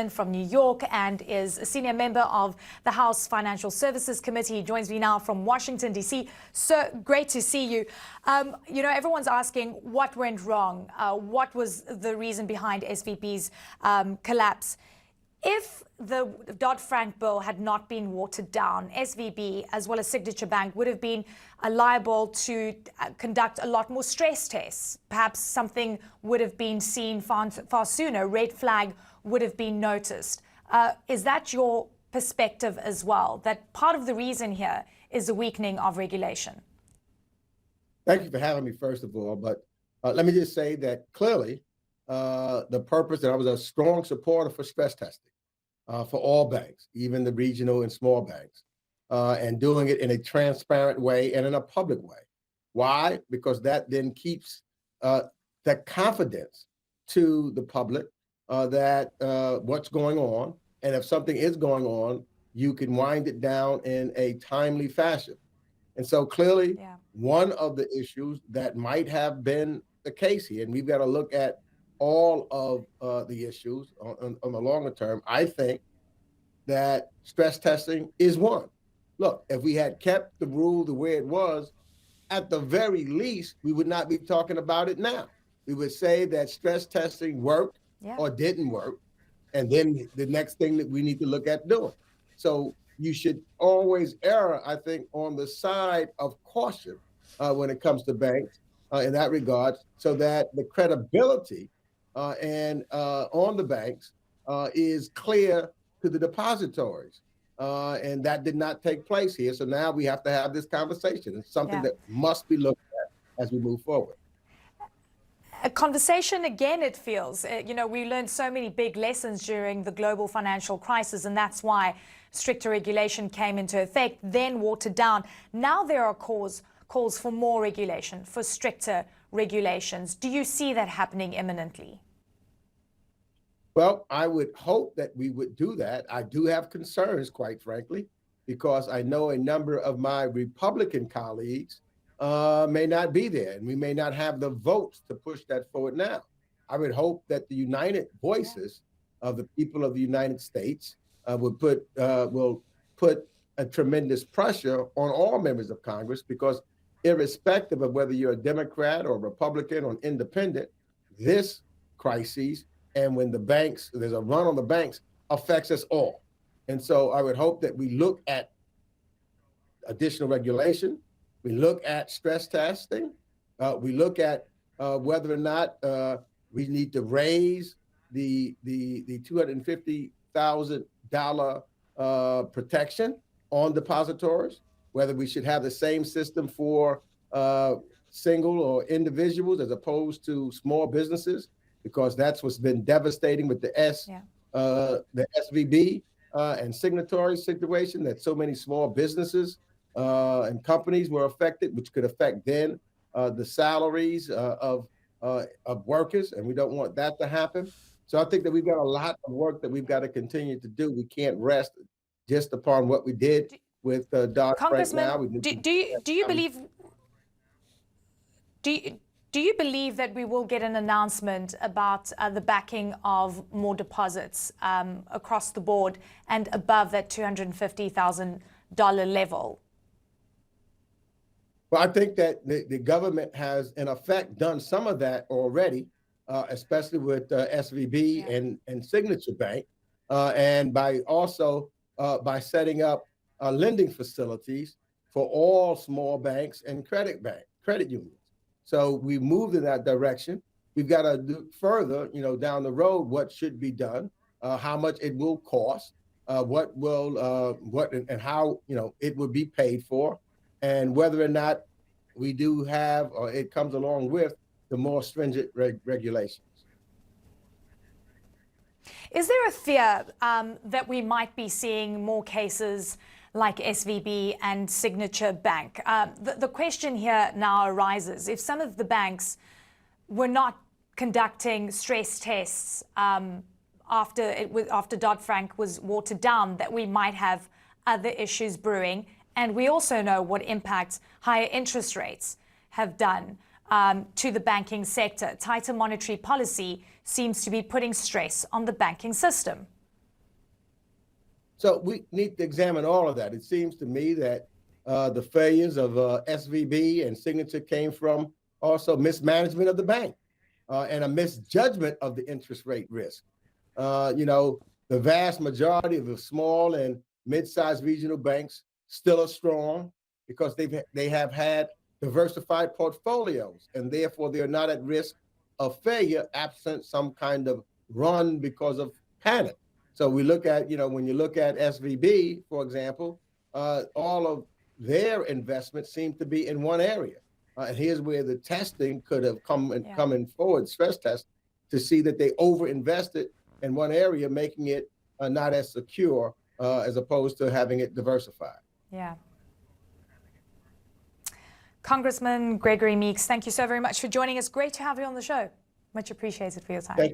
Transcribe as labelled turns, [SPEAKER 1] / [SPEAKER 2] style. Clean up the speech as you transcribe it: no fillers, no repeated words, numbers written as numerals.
[SPEAKER 1] from New York and is a senior member of the House Financial Services Committee. He joins me now from Washington, D.C. So great to see you. Everyone's asking what went wrong. What was the reason behind SVB's collapse? If the Dodd-Frank bill had not been watered down, SVB, as well as Signature Bank, would have been liable to conduct a lot more stress tests. Perhaps something would have been seen far sooner. Red flag would have been noticed. Is that your perspective as well, that part of the reason here is the weakening of regulation?
[SPEAKER 2] Thank you for having me, first of all. But let me just say that clearly the purpose, that I was a strong supporter for stress testing for all banks, even the regional and small banks, and doing it in a transparent way and in a public way. Why? Because that then keeps that confidence to the public that what's going on, and if something is going on, you can wind it down in a timely fashion. And so clearly, one of the issues that might have been the case here, and we've got to look at all of the issues on the longer term, I think that stress testing is one. Look, if we had kept the rule the way it was, at the very least, we would not be talking about it now. We would say that stress testing worked or didn't work, and then the next thing that we need to look at doing. So you should always err, I think, on the side of caution when it comes to banks in that regard, so that the credibility and on the banks is clear to the depositories. And that did not take place here. So now we have to have this conversation. It's something that must be looked at as we move forward.
[SPEAKER 1] A conversation again, it feels. We learned so many big lessons during the global financial crisis, and that's why stricter regulation came into effect, then watered down. Now there are calls for more regulation, for stricter regulations. Do you see that happening imminently?
[SPEAKER 2] Well, I would hope that we would do that. I do have concerns, quite frankly, because I know a number of my Republican colleagues may not be there, and we may not have the votes to push that forward now. I would hope that the united voices of the people of the United States will put a tremendous pressure on all members of Congress, because irrespective of whether you're a Democrat or Republican or independent, this crisis, and when there's a run on the banks, affects us all. And so I would hope that we look at additional regulation, we look at stress testing, we look at whether or not we need to raise the $250,000 protection on depositories, whether we should have the same system for single or individuals as opposed to small businesses, because that's what's been devastating with the SVB and signatory situation, that so many small businesses and companies were affected, which could affect then the salaries of workers, and we don't want that to happen. So I think that we've got a lot of work that we've got to continue to do. We can't rest just upon what we did with Dodd-Frank now.
[SPEAKER 1] Do you believe that we will get an announcement about the backing of more deposits across the board and above that $250,000 level?
[SPEAKER 2] Well, I think that the government has, in effect, done some of that already, especially with SVB and Signature Bank, and by setting up lending facilities for all small banks and credit unions. So we moved in that direction. We've got to do further, down the road, what should be done, how much it will cost, what and how, it would be paid for, and whether or not we do have, or it comes along with, the more stringent regulations.
[SPEAKER 1] Is there a fear that we might be seeing more cases like SVB and Signature Bank? The question here now arises, if some of the banks were not conducting stress tests after Dodd-Frank was watered down, that we might have other issues brewing. And we also know what impacts higher interest rates have done to the banking sector. Tighter monetary policy seems to be putting stress on the banking system.
[SPEAKER 2] So we need to examine all of that. It seems to me that the failures of SVB and Signature came from also mismanagement of the bank and a misjudgment of the interest rate risk. The vast majority of the small and mid-sized regional banks still are strong because they have had diversified portfolios, and therefore they're not at risk of failure absent some kind of run because of panic. So we look at, when you look at SVB, for example, all of their investments seem to be in one area. And here's where the testing could have coming forward, stress test, to see that they overinvested in one area, making it not as secure as opposed to having it diversified.
[SPEAKER 1] Yeah. Congressman Gregory Meeks, thank you so very much for joining us. Great to have you on the show. Much appreciated for your time.
[SPEAKER 2] Thank you.